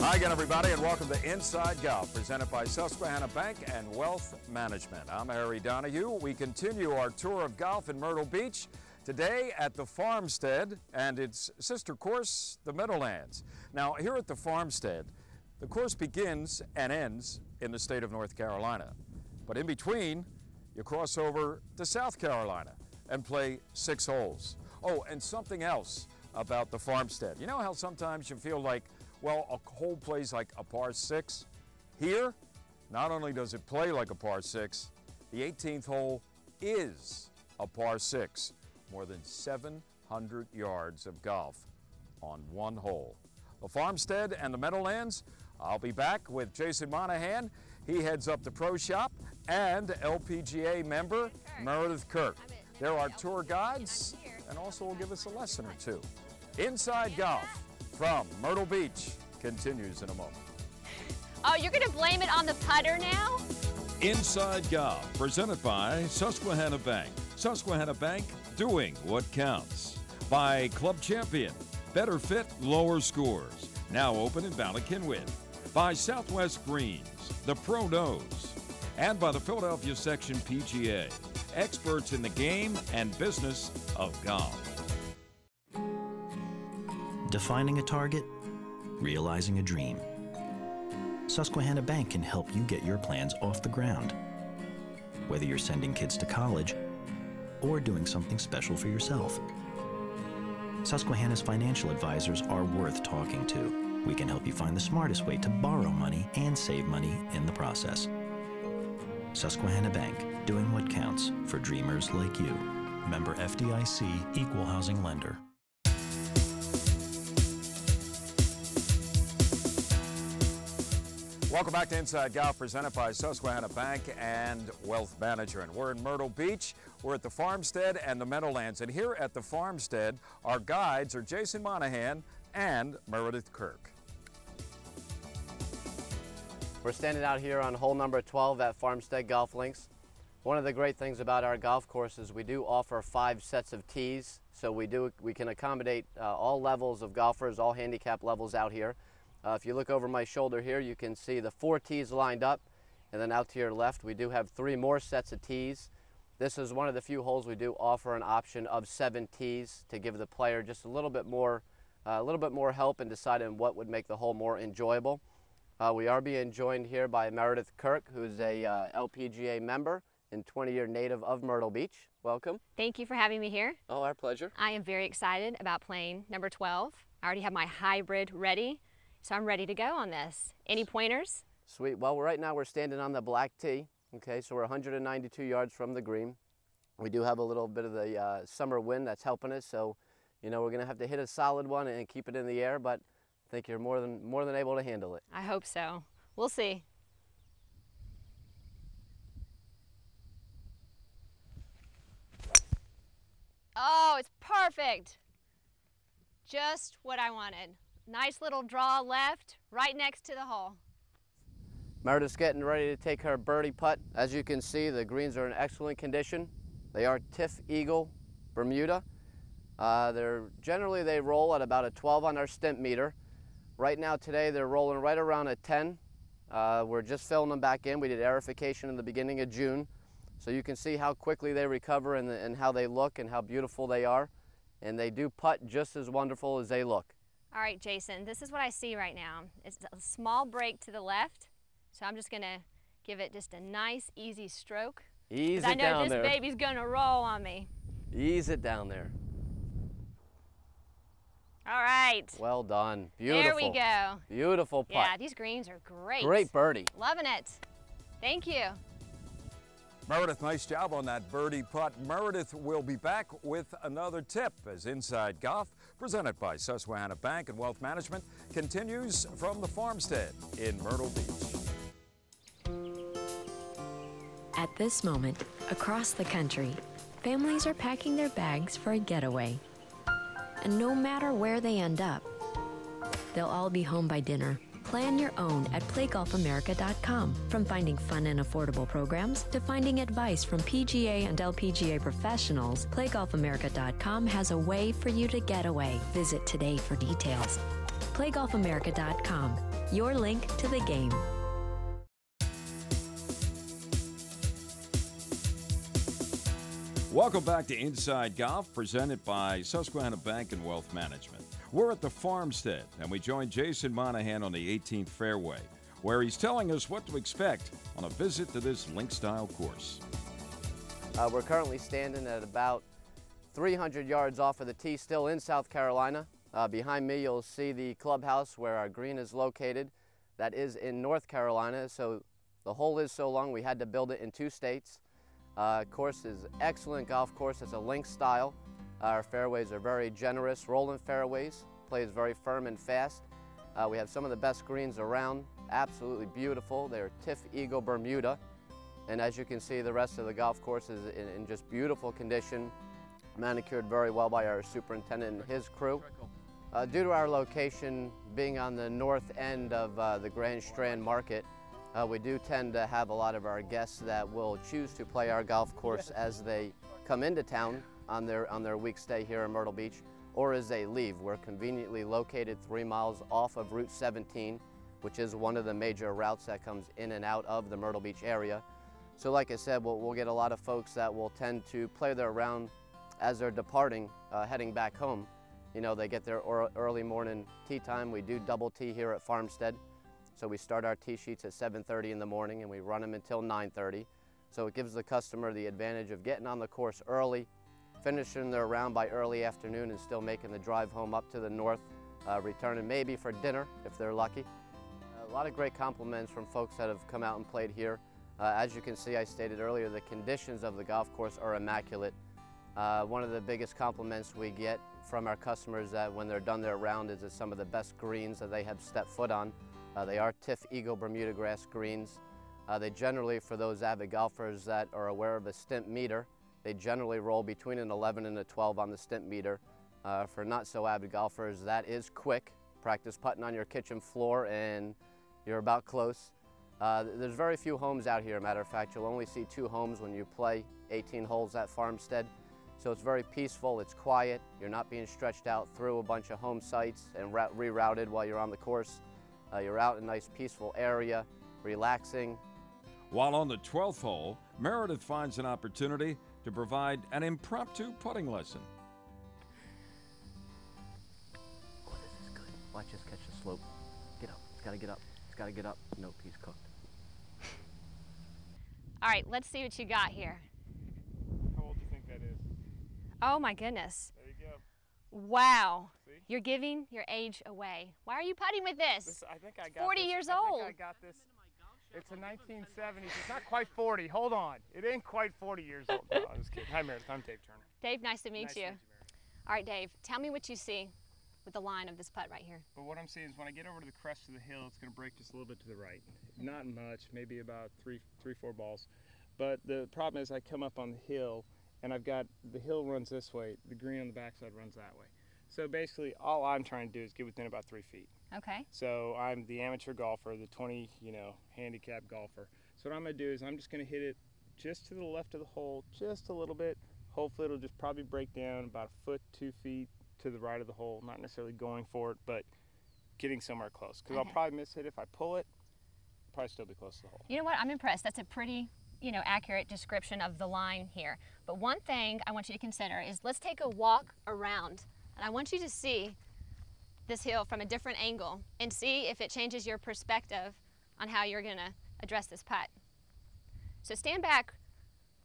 Hi again, everybody, and welcome to Inside Golf, presented by Susquehanna Bank and Wealth Management. I'm Harry Donahue. We continue our tour of golf in Myrtle Beach, today at the Farmstead and its sister course, the Meadowlands. Now, here at the Farmstead, the course begins and ends in the state of North Carolina. But in between, you cross over to South Carolina and play 6 holes. Oh, and something else about the Farmstead. You know how sometimes you feel like, well, a hole plays like a par 6? Here, not only does it play like a par 6, the 18th hole is a par 6. More than 700 yards of golf on one hole. The Farmstead and the Meadowlands, I'll be back with Jason Monahan. He heads up the Pro Shop, and LPGA member Meredith Kirk. They're our tour guides and also will give us a lesson or two. Inside Golf from Myrtle Beach continues in a moment. Oh, you're going to blame it on the putter now? Inside Golf, presented by Susquehanna Bank. Susquehanna Bank, doing what counts. By Club Champion, better fit, lower scores. Now open in Ballackinwood. By Southwest Greens, the Pro Knows. And by the Philadelphia Section PGA, experts in the game and business of golf. Defining a target, realizing a dream. Susquehanna Bank can help you get your plans off the ground. Whether you're sending kids to college or doing something special for yourself. Susquehanna's financial advisors are worth talking to. We can help you find the smartest way to borrow money and save money in the process. Susquehanna Bank, doing what counts for dreamers like you. Member FDIC, Equal Housing Lender. Welcome back to Inside Golf, presented by Susquehanna Bank and Wealth Management. We're in Myrtle Beach. We're at the Farmstead and the Meadowlands. And here at the Farmstead, our guides are Jason Monahan and Meredith Kirk. We're standing out here on hole number 12 at Farmstead Golf Links. One of the great things about our golf course is we do offer 5 sets of tees. So we can accommodate all levels of golfers, all handicap levels out here. If you look over my shoulder here, you can see the 4 tees lined up, and then out to your left, we do have 3 more sets of tees. This is one of the few holes we do offer an option of 7 tees to give the player just a little bit more help in deciding what would make the hole more enjoyable. We are being joined here by Meredith Kirk, who's a LPGA member and 20-year native of Myrtle Beach. Welcome. Thank you for having me here. Oh, our pleasure. I am very excited about playing number 12. I already have my hybrid ready. So I'm ready to go on this. Any pointers? Sweet. Well, right now we're standing on the black tee. Okay, so we're 192 yards from the green. We do have a little bit of the summer wind that's helping us, so you know we're going to have to hit a solid one and keep it in the air, but I think you're more than able to handle it. I hope so. We'll see. Oh, it's perfect. Just what I wanted. Nice little draw left, right next to the hole. Meredith's getting ready to take her birdie putt. As you can see, the greens are in excellent condition. They are Tiff Eagle Bermuda. Generally they roll at about a 12 on our stimp meter. Right now today they're rolling right around a 10. We're just filling them back in. We did aerification in the beginning of June. So you can see how quickly they recover and how they look and how beautiful they are. And they do putt just as wonderful as they look. All right, Jason, this is what I see right now. It's a small break to the left, so I'm just gonna give it just a nice, easy stroke. Ease it down there. I know this baby's gonna roll on me. Ease it down there. All right. Well done. Beautiful. There we go. Beautiful putt. Yeah, these greens are great. Great birdie. Loving it. Thank you. Meredith, nice job on that birdie putt. Meredith will be back with another tip as Inside Golf, presented by Susquehanna Bank and Wealth Management, continues from the Farmstead in Myrtle Beach. At this moment, across the country, families are packing their bags for a getaway. And no matter where they end up, they'll all be home by dinner. Plan your own at playgolfamerica.com. From finding fun and affordable programs to finding advice from PGA and LPGA professionals, playgolfamerica.com has a way for you to get away. Visit today for details. playgolfamerica.com. your link to the game. Welcome back to Inside Golf, presented by Susquehanna Bank and Wealth Management. We're at the Farmstead, and we join Jason Monahan on the 18th fairway, where he's telling us what to expect on a visit to this link-style course. We're currently standing at about 300 yards off of the tee, still in South Carolina. Behind me, you'll see the clubhouse where our green is located. That is in North Carolina, so the hole is so long we had to build it in 2 states. Course is excellent golf course. It's a link style. Our fairways are very generous, rolling fairways, plays very firm and fast. We have some of the best greens around, absolutely beautiful. They're Tiff Eagle Bermuda. And as you can see, the rest of the golf course is in just beautiful condition, manicured very well by our superintendent and his crew. Due to our location being on the north end of the Grand Strand Market, we do tend to have a lot of our guests that will choose to play our golf course as they come into town on their week stay here in Myrtle Beach, or as they leave. We're conveniently located 3 miles off of Route 17, which is one of the major routes that comes in and out of the Myrtle Beach area. So like I said, we'll get a lot of folks that will tend to play their round as they're departing, heading back home. You know, they get their early morning tee time. We do double tee here at Farmstead. So we start our tee sheets at 7:30 in the morning and we run them until 9:30. So it gives the customer the advantage of getting on the course early, finishing their round by early afternoon and still making the drive home up to the north, returning maybe for dinner if they're lucky. A lot of great compliments from folks that have come out and played here. As you can see, I stated earlier, the conditions of the golf course are immaculate. One of the biggest compliments we get from our customers that when they're done their round is some of the best greens that they have stepped foot on. They are Tiff Eagle Bermuda grass greens. They generally, for those avid golfers that are aware of a stimp meter, they generally roll between an 11 and a 12 on the stimp meter. For not so avid golfers, that is quick. Practice putting on your kitchen floor and you're about close. There's very few homes out here. Matter of fact, you'll only see 2 homes when you play 18 holes at Farmstead. So it's very peaceful, it's quiet. You're not being stretched out through a bunch of home sites and rerouted while you're on the course. You're out in a nice peaceful area, relaxing. While on the 12th hole, Meredith finds an opportunity to provide an impromptu putting lesson. Oh, this is good. Watch us catch the slope. Get up. It's got to get up. It's got to get up. Nope, he's cooked. All right, let's see what you got here. How old do you think that is? Oh my goodness. There you go. Wow. See? You're giving your age away. Why are you putting with this? I think I got 40 this. years I old. think I got this. It's a 1970s. It's not quite 40. Hold on. It ain't quite 40 years old. No, I'm just kidding. Hi, Meredith. I'm Dave Turner. Dave, nice to meet Nice you. to meet you, Meredith. All right, Dave, tell me what you see with the line of this putt right here. But what I'm seeing is when I get over to the crest of the hill, it's going to break just a little bit to the right. Not much, maybe about three, 4 balls. But the problem is I come up on the hill, and I've got the hill runs this way, the green on the backside runs that way. So basically, all I'm trying to do is get within about 3 feet. Okay. So I'm the amateur golfer, the 20, handicap golfer. So what I'm going to do is I'm just going to hit it just to the left of the hole, just a little bit. Hopefully it'll just probably break down about 1 foot, 2 feet to the right of the hole. Not necessarily going for it, but getting somewhere close. Because I'll probably miss it if I pull it. Probably still be close to the hole. You know what? I'm impressed. That's a pretty, accurate description of the line here. But one thing I want you to consider is let's take a walk around. And I want you to see this hill from a different angle and see if it changes your perspective on how you're going to address this putt. So stand back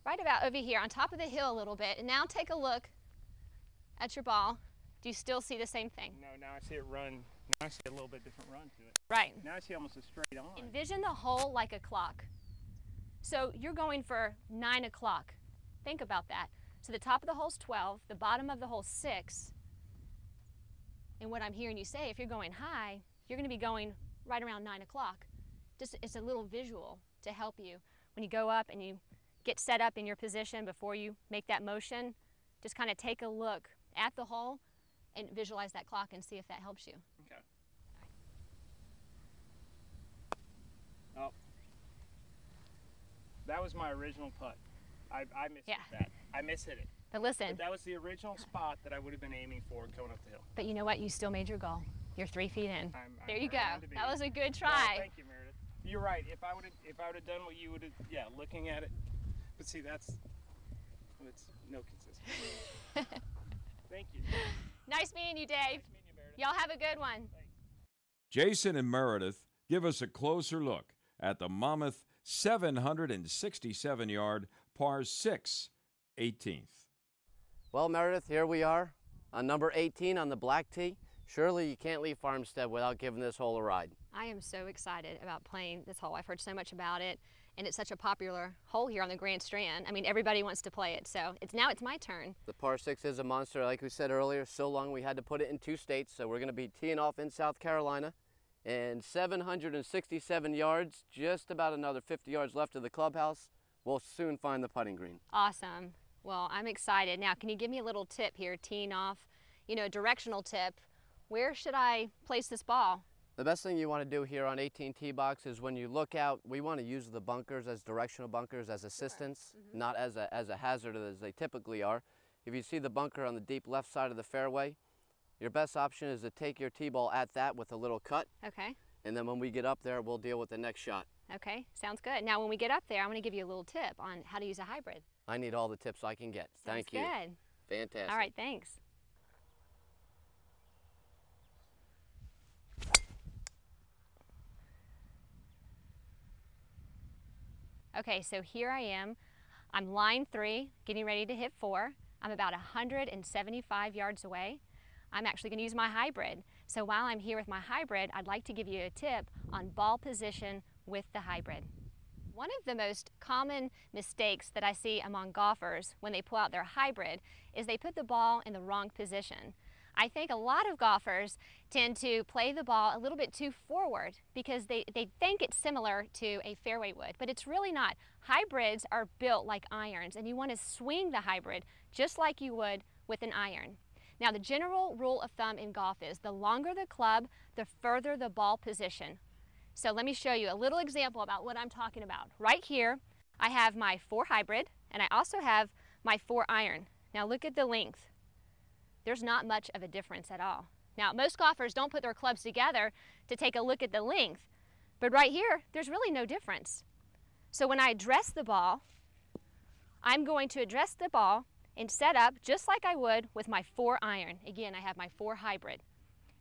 right about over here on top of the hill a little bit and now take a look at your ball. Do you still see the same thing? No, now I see it run. Now I see a little bit different run to it. Right. Now I see almost a straight on. Envision the hole like a clock. So you're going for 9 o'clock. Think about that. So the top of the hole's 12, the bottom of the hole's 6. And what I'm hearing you say, if you're going high, you're going to be going right around 9 o'clock. Just it's a little visual to help you. When you go up and you get set up in your position before you make that motion, just kind of take a look at the hole and visualize that clock and see if that helps you. Okay. Oh. That was my original putt. I missed that. I mishit it. But listen. But that was the original spot that I would have been aiming for going up the hill. But you know what? You still made your goal. You're 3 feet in. There you where I go. wanted to be. That was a good No, try. thank you, Meredith. You're right. If I would have done what you would have, yeah, looking at it. But see, it's no consistency. Thank you. Nice meeting you, Dave. Nice meeting you, Meredith. Y'all have a good one. Thanks. Jason and Meredith give us a closer look at the Monmouth 767-yard par 6 18th. Well, Meredith, here we are on number 18 on the black tee. Surely you can't leave Farmstead without giving this hole a ride. I am so excited about playing this hole. I've heard so much about it, and it's such a popular hole here on the Grand Strand. I mean, everybody wants to play it, so now it's my turn. The par 6 is a monster, like we said earlier. So long we had to put it in 2 states, so we're going to be teeing off in South Carolina. And 767 yards, just about another 50 yards left of the clubhouse. We'll soon find the putting green. Awesome. Well, I'm excited. Now, can you give me a little tip here, teeing off, you know, a directional tip? Where should I place this ball? The best thing you want to do here on 18 tee box is when you look out, we want to use the bunkers as directional bunkers, as assistance, not as a hazard as they typically are. If you see the bunker on the deep left side of the fairway, your best option is to take your tee ball at that with a little cut. Okay. And then when we get up there, we'll deal with the next shot. Okay, sounds good. Now, when we get up there, I'm going to give you a little tip on how to use a hybrid. I need all the tips I can get. Thank you. Good. Fantastic. All right, thanks. Okay, so here I am. I'm line 3, getting ready to hit 4. I'm about 175 yards away. I'm actually going to use my hybrid. So while I'm here with my hybrid, I'd like to give you a tip on ball position with the hybrid. One of the most common mistakes that I see among golfers when they pull out their hybrid is they put the ball in the wrong position. I think a lot of golfers tend to play the ball a little bit too forward because they think it's similar to a fairway wood, but it's really not. Hybrids are built like irons, and you want to swing the hybrid just like you would with an iron. Now, the general rule of thumb in golf is the longer the club, the further the ball position. So let me show you a little example about what I'm talking about. Right here, I have my 4 hybrid, and I also have my 4 iron. Now look at the length. There's not much of a difference at all. Now, most golfers don't put their clubs together to take a look at the length, but right here, there's really no difference. So when I address the ball, I'm going to address the ball and set up just like I would with my 4 iron. Again, I have my 4 hybrid.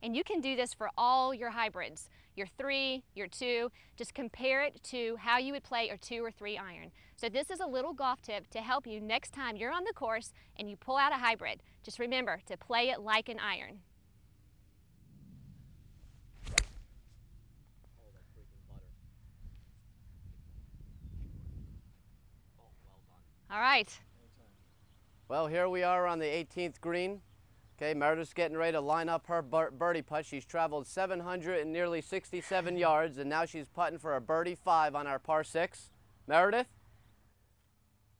And you can do this for all your hybrids, your 3, your 2. Just compare it to how you would play your 2 or 3 iron. So this is a little golf tip to help you next time you're on the course and you pull out a hybrid. Just remember to play it like an iron. All right. Well, here we are on the 18th green. Okay, Meredith's getting ready to line up her birdie putt. She's traveled 767 yards, and now she's putting for a birdie 5 on our par 6. Meredith?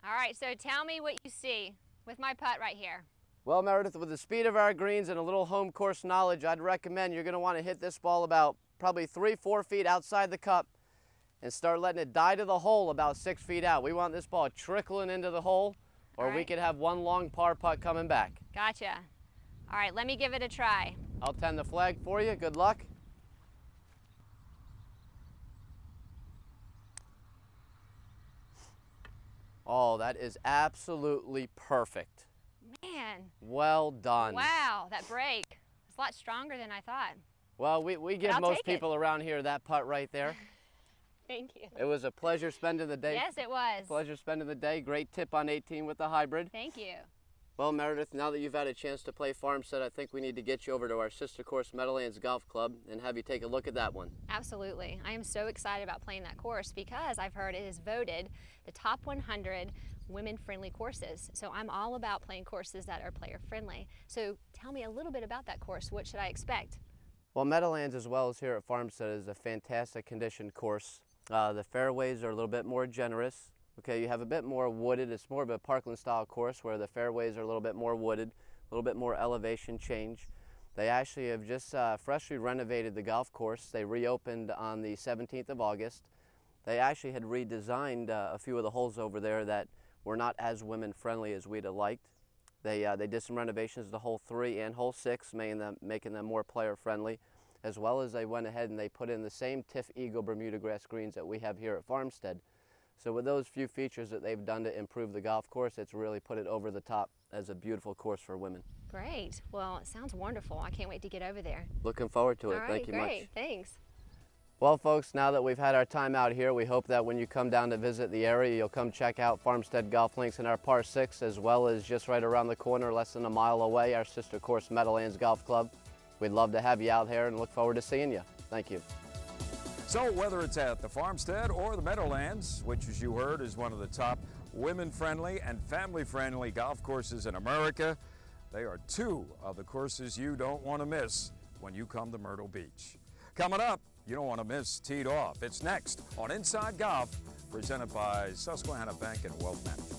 All right, so tell me what you see with my putt right here. Well, Meredith, with the speed of our greens and a little home course knowledge, I'd recommend you're going to want to hit this ball about probably 3-4 feet outside the cup and start letting it die to the hole about 6 feet out. We want this ball trickling into the hole, or we could have one long par putt coming back. Gotcha. All right, let me give it a try. I'll tend the flag for you. Good luck. Oh, that is absolutely perfect. Man. Well done. Wow, that break. It's a lot stronger than I thought. Well, we give most people around here that putt right there. Thank you. It was a pleasure spending the day. Yes, it was. Pleasure spending the day. Great tip on 18 with the hybrid. Thank you. Well, Meredith, now that you've had a chance to play Farmstead, I think we need to get you over to our sister course, Meadowlands Golf Club, and have you take a look at that one. Absolutely. I am so excited about playing that course because I've heard it is voted the top 100 women-friendly courses. So I'm all about playing courses that are player-friendly. So tell me a little bit about that course. What should I expect? Well, Meadowlands, as well as here at Farmstead, is a fantastic conditioned course. The fairways are a little bit more generous. Okay, you have a bit more wooded. It's more of a Parkland style course where the fairways are a little bit more wooded, a little bit more elevation change. They actually have just freshly renovated the golf course. They reopened on the 17th of August. They actually had redesigned a few of the holes over there that were not as women friendly as we'd have liked. They did some renovations to hole 3 and hole 6, making them more player friendly. as well as they went ahead and they put in the same TIF Eagle Bermuda grass greens that we have here at Farmstead. So with those few features that they've done to improve the golf course, it's really put it over the top as a beautiful course for women. Great. Well, it sounds wonderful. I can't wait to get over there. Looking forward to it. All right, Thank you much. great. Thanks. Well, folks, now that we've had our time out here, we hope that when you come down to visit the area, you'll come check out Farmstead Golf Links in our Par 6, as well as just right around the corner, less than a mile away, our sister course, Meadowlands Golf Club. We'd love to have you out here and look forward to seeing you. Thank you. So whether it's at the Farmstead or the Meadowlands, which as you heard is one of the top women-friendly and family-friendly golf courses in America, they are two of the courses you don't want to miss when you come to Myrtle Beach. Coming up, you don't want to miss Teed Off. It's next on Inside Golf, presented by Susquehanna Bank and Wealth Management.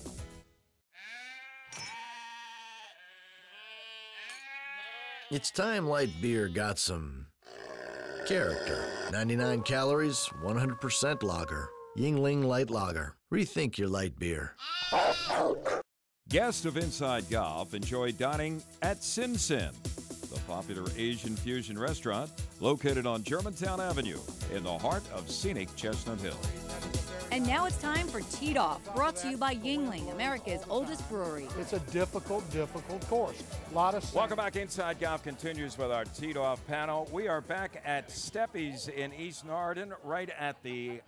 It's time light beer got some character. 99 calories, 100% lager. Yingling Light Lager. Rethink your light beer. Guests of Inside Golf enjoy dining at Sin Sin, the popular Asian fusion restaurant located on Germantown Avenue in the heart of scenic Chestnut Hill. And now it's time for Teed Off, brought to you by Yingling, America's oldest brewery. It's a difficult course. A lot of Welcome back. Inside Golf continues with our Teed Off panel. We are back at Steppies in East Narden, right at the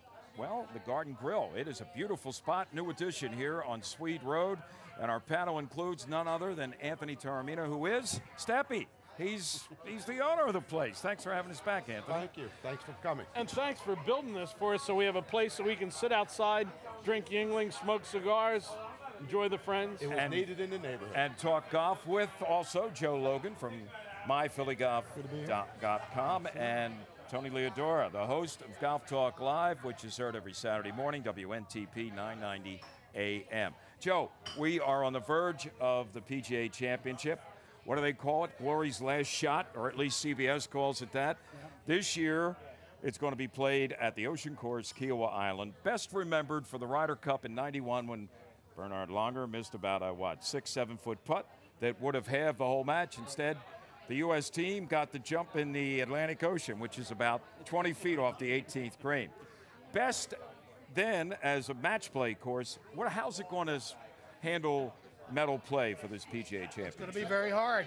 Garden Grill. It is a beautiful spot, new addition here on Swede Road. And our panel includes none other than Anthony Taormina, who is Steppy. He's the owner of the place. Thanks for having us back, Anthony. Thank you. Thanks for coming. And thanks for building this for us so we have a place so we can sit outside, drink Yingling, smoke cigars, enjoy the friends. It was needed in the neighborhood. And talk golf with also Joe Logan from MyPhillyGolf.com and Tony Leodora, the host of Golf Talk Live, which is heard every Saturday morning, WNTP 990 AM. Joe, we are on the verge of the PGA Championship. What do they call it? Glory's last shot, or at least CBS calls it that. Yeah. This year, it's going to be played at the Ocean Course, Kiowa Island. Best remembered for the Ryder Cup in '91 when Bernhard Langer missed about a, 6-7 foot putt that would have halved the whole match. Instead, the U.S. team got the jump in the Atlantic Ocean, which is about 20 feet off the 18th green. Best then as a match play course, how's it going to handle medal play for this PGA Championship? It's going to be very hard.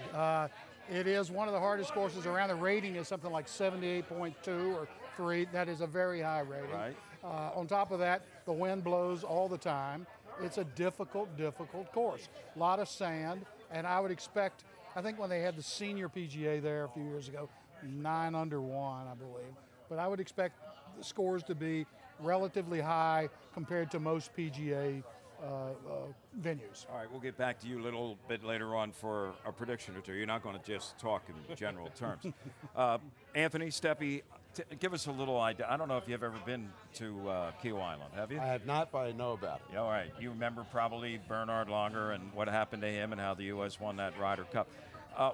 It is one of the hardest courses around. The rating is something like 78.2 or 3. That is a very high rating. Right. On top of that, the wind blows all the time. It's a difficult course. A lot of sand, and I would expect, I think when they had the senior PGA there a few years ago, 9 under 1, I believe. But I would expect the scores to be relatively high compared to most PGA venues. All right, we'll get back to you a little bit later on for a prediction or two. You're not going to just talk in general terms. Anthony, Steppy, give us a little idea. I don't know if you've ever been to Kiowa Island, have you? I have not, but I know about it. Yeah, all right. You remember probably Bernhard Langer and what happened to him and how the U.S. won that Ryder Cup.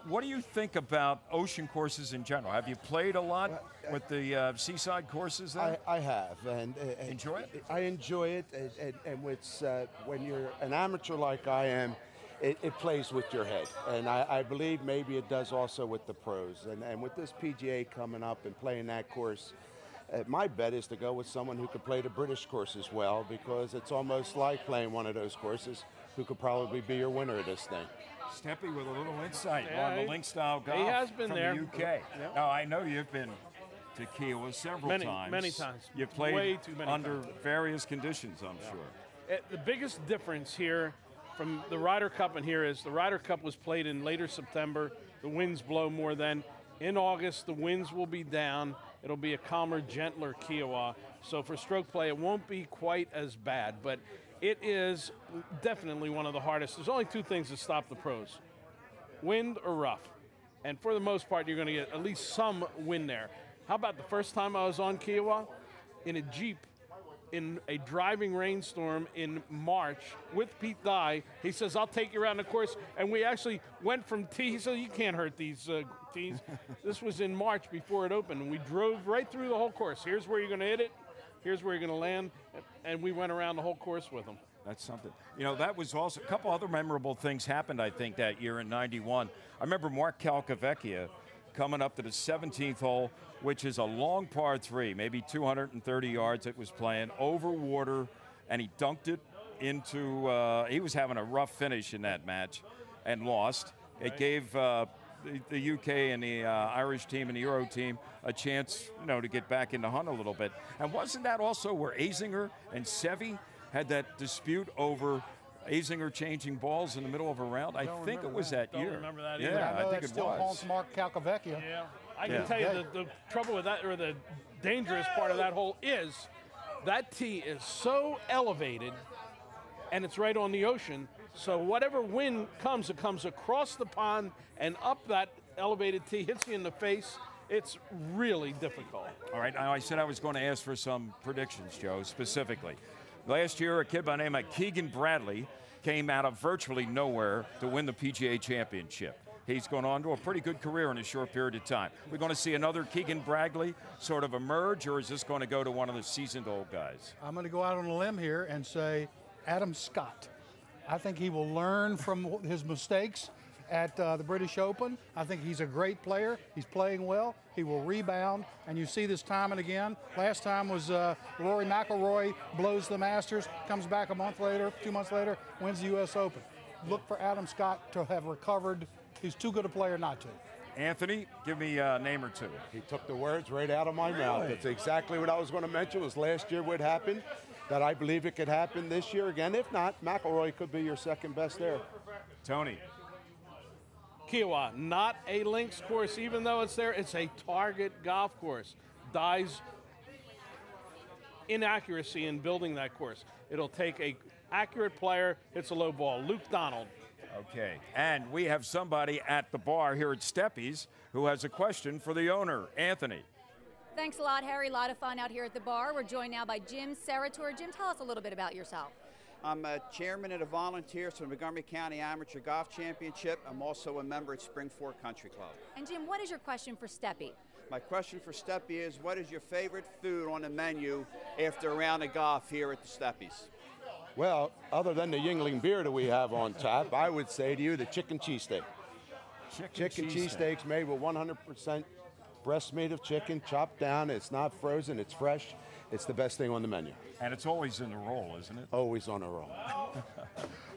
What do you think about ocean courses in general? Have you played a lot with the seaside courses there? I have. And enjoy it? I enjoy it. And when you're an amateur like I am, it plays with your head. And I believe maybe it does also with the pros. And with this PGA coming up and playing that course, my bet is to go with someone who could play the British course as well, because it's almost like playing one of those courses who could probably be your winner of this thing. Steppy with a little insight on the link style golf. He has been from there. The UK. Yep. Now, I know you've been to Kiowa several times. Many times. You've played way too many under times. various conditions, I'm sure. The biggest difference here from the Ryder Cup and here is the Ryder Cup was played in later September. The winds blow more then. In August, the winds will be down. It'll be a calmer, gentler Kiowa. So for stroke play, it won't be quite as bad, but it is definitely one of the hardest. There's only two things that stop the pros: wind or rough. And for the most part, you're going to get at least some wind there. How about the first time I was on Kiowa? In a Jeep, in a driving rainstorm in March with Pete Dye. He says, I'll take you around the course. And we actually went from tee. He said, you can't hurt these tees. This was in March before it opened. And we drove right through the whole course. Here's where you're going to hit it. Here's where you're going to land. And we went around the whole course with them. That's something. You know, that was also a couple other memorable things happened, I think, that year in '91. I remember Mark Calcavecchia coming up to the 17th hole, which is a long par 3, maybe 230 yards it was playing, over water, and he dunked it into, he was having a rough finish in that match and lost. It gave the UK and the Irish team and the Euro team a chance, to get back in the hunt a little bit. And wasn't that also where Azinger and Seve had that dispute over Azinger changing balls in the middle of a round? I think it was that year. Don't remember that yeah, either. I think it still was. haunts Mark Calcavecchia. Yeah, I can tell you the trouble with that, or the dangerous part of that hole is that tee is so elevated, and it's right on the ocean. So whatever wind comes, it comes across the pond and up that elevated tee, hits you in the face. It's really difficult. All right, now I said I was going to ask for some predictions, Joe, specifically. Last year, a kid by the name of Keegan Bradley came out of virtually nowhere to win the PGA Championship. He's gone on to a pretty good career in a short period of time. We're going to see another Keegan Bradley sort of emerge, or is this going to go to one of the seasoned old guys? I'm going to go out on a limb here and say Adam Scott. I think he will learn from his mistakes at the British Open. I think he's a great player. He's playing well. He will rebound, and you see this time and again. Last time was Rory McIlroy blows the Masters, comes back a month later, 2 months later, wins the U.S. Open. Look for Adam Scott to have recovered. He's too good a player not to. Anthony, give me a name or two. He took the words right out of my mouth. That's exactly what I was going to mention. Was last year what happened, that I believe it could happen this year again. If not, McIlroy could be your second best there. Tony. Kiowa, not a links course, even though it's there, it's a target golf course. Dies inaccuracy in building that course. It'll take a accurate player, hits a low ball. Luke Donald. Okay, and we have somebody at the bar here at Steppies who has a question for the owner, Anthony. Thanks a lot, Harry. A lot of fun out here at the bar. We're joined now by Jim Serator. Jim, tell us a little bit about yourself. I'm a chairman of the volunteers for the Montgomery County Amateur Golf Championship. I'm also a member at Spring Fork Country Club. And Jim, what is your question for Steppy? My question for Steppy is, what is your favorite food on the menu after a round of golf here at the Steppies? Well, other than the Yingling beer that we have on tap, I would say to you the chicken cheesesteak. Chicken cheesesteaks made with 100% breast meat of chicken, chopped down. It's not frozen, it's fresh. It's the best thing on the menu. And it's always in the roll, isn't it? Always on a roll.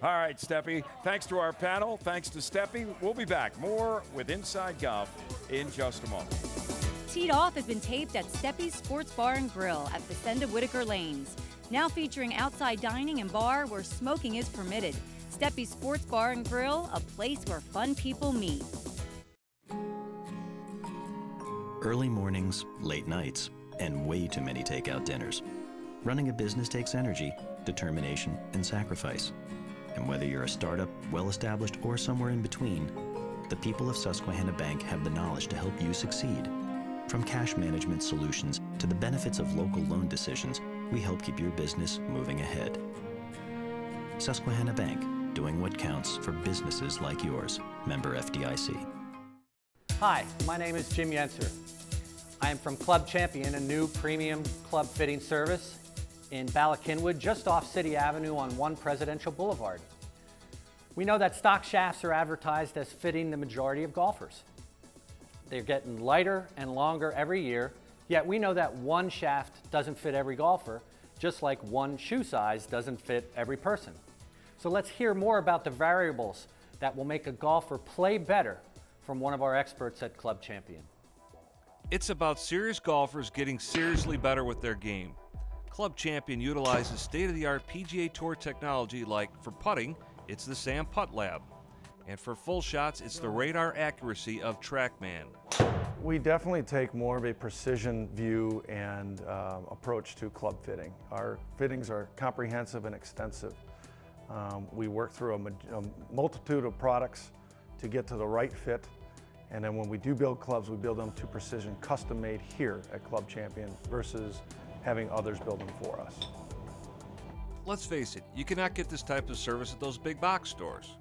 All right, Steppy. Thanks to our panel. Thanks to Steppy. We'll be back. More with Inside Golf in just a moment. Teed Off has been taped at Steppy's Sports Bar and Grill at Vicenda Whitaker Lanes. Now featuring outside dining and bar where smoking is permitted. Steppy's Sports Bar and Grill, a place where fun people meet. Early mornings, late nights, and way too many takeout dinners. Running a business takes energy, determination, and sacrifice. And whether you're a startup, well-established, or somewhere in between, the people of Susquehanna Bank have the knowledge to help you succeed. From cash management solutions to the benefits of local loan decisions, we help keep your business moving ahead. Susquehanna Bank, doing what counts for businesses like yours. Member FDIC. Hi, my name is Jim Yenser. I am from Club Champion, a new premium club fitting service in Bala Cynwyd, just off City Avenue on 1 Presidential Boulevard. We know that stock shafts are advertised as fitting the majority of golfers. They're getting lighter and longer every year, yet we know that one shaft doesn't fit every golfer, just like one shoe size doesn't fit every person. So let's hear more about the variables that will make a golfer play better from one of our experts at Club Champion. It's about serious golfers getting seriously better with their game. Club Champion utilizes state-of-the-art PGA Tour technology like for putting, it's the Sam Putt Lab. And for full shots, it's the radar accuracy of TrackMan. We definitely take more of a precision view and approach to club fitting. Our fittings are comprehensive and extensive. We work through a multitude of products to get to the right fit. And then when we do build clubs, we build them to precision, custom made here at Club Champion versus having others build them for us. Let's face it, you cannot get this type of service at those big box stores.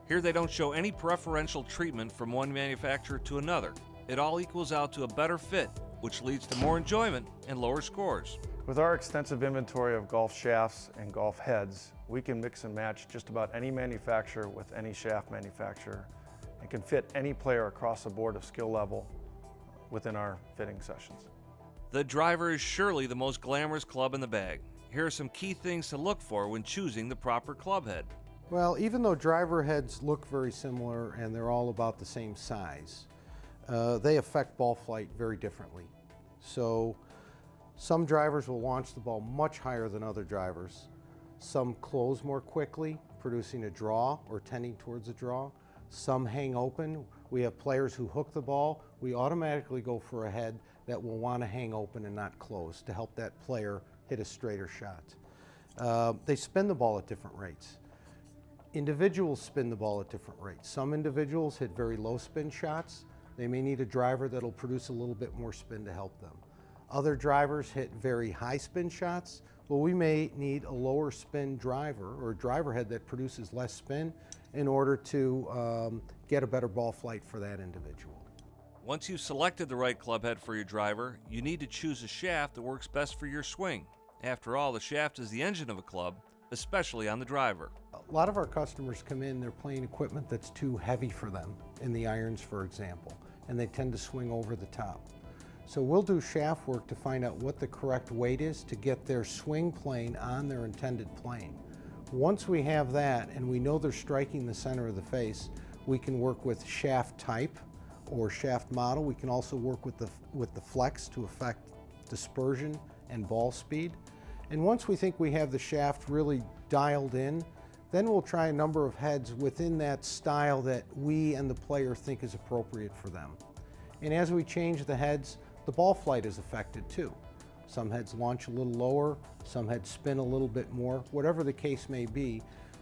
Here they don't show any preferential treatment from one manufacturer to another. It all equals out to a better fit, which leads to more enjoyment and lower scores. With our extensive inventory of golf shafts and golf heads, we can mix and match just about any manufacturer with any shaft manufacturer and can fit any player across the board of skill level within our fitting sessions. The driver is surely the most glamorous club in the bag. Here are some key things to look for when choosing the proper club head. Well, even though driver heads look very similar and they're all about the same size, they affect ball flight very differently. So some drivers will launch the ball much higher than other drivers. Some close more quickly, producing a draw or tending towards a draw. Some hang open. We have players who hook the ball. We automatically go for a head that will want to hang open and not close to help that player hit a straighter shot. They spin the ball at different rates. Individuals spin the ball at different rates. Some individuals hit very low spin shots. They may need a driver that'll produce a little bit more spin to help them. Other drivers hit very high spin shots. Well, we may need a lower spin driver or a driver head that produces less spin in order to get a better ball flight for that individual. Once you've selected the right club head for your driver, you need to choose a shaft that works best for your swing. After all, the shaft is the engine of a club, especially on the driver. A lot of our customers come in, they're playing equipment that's too heavy for them, in the irons, for example, and they tend to swing over the top. So we'll do shaft work to find out what the correct weight is to get their swing plane on their intended plane. Once we have that and we know they're striking the center of the face, we can work with shaft type or shaft model. We can also work with the flex to affect dispersion and ball speed. And once we think we have the shaft really dialed in, then we'll try a number of heads within that style that we and the player think is appropriate for them. And as we change the heads, the ball flight is affected too. Some heads launch a little lower, some heads spin a little bit more, whatever the case may be.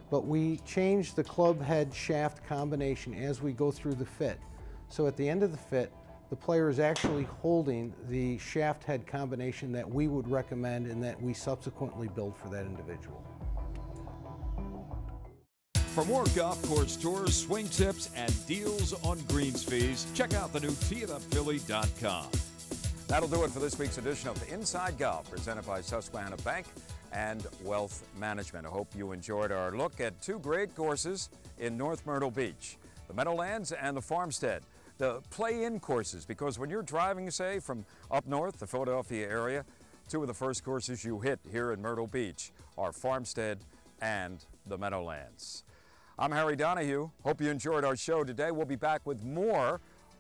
But we change the club head shaft combination as we go through the fit. So at the end of the fit, the player is actually holding the shaft head combination that we would recommend and that we subsequently build for that individual. For more golf course tours, swing tips, and deals on greens fees, check out the new teeitupphilly.com. That'll do it for this week's edition of Inside Golf, presented by Susquehanna Bank and Wealth Management. I hope you enjoyed our look at two great courses in North Myrtle Beach, the Meadowlands and the Farmstead. The play-in courses, because when you're driving, say, from up north, the Philadelphia area, two of the first courses you hit here in Myrtle Beach are Farmstead and the Meadowlands. I'm Harry Donahue. Hope you enjoyed our show today. We'll be back with more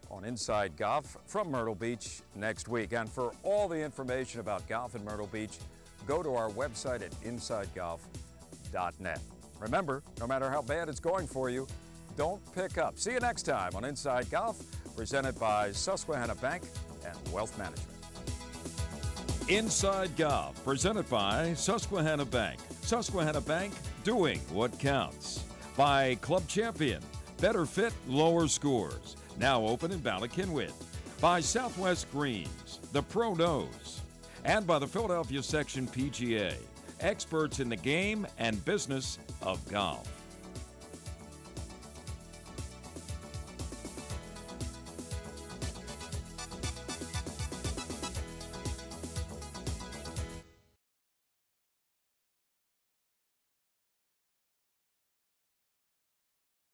on Inside Golf from Myrtle Beach next week. And for all the information about golf in Myrtle Beach, go to our website at insidegolf.net. Remember, no matter how bad it's going for you, don't pick up. See you next time on Inside Golf, presented by Susquehanna Bank and Wealth Management. Inside Golf, presented by Susquehanna Bank. Susquehanna Bank, doing what counts. By Club Champion, better fit, lower scores. Now open in Ballackinwood. By Southwest Greens, the Pro Knows. And by the Philadelphia Section PGA, experts in the game and business of golf.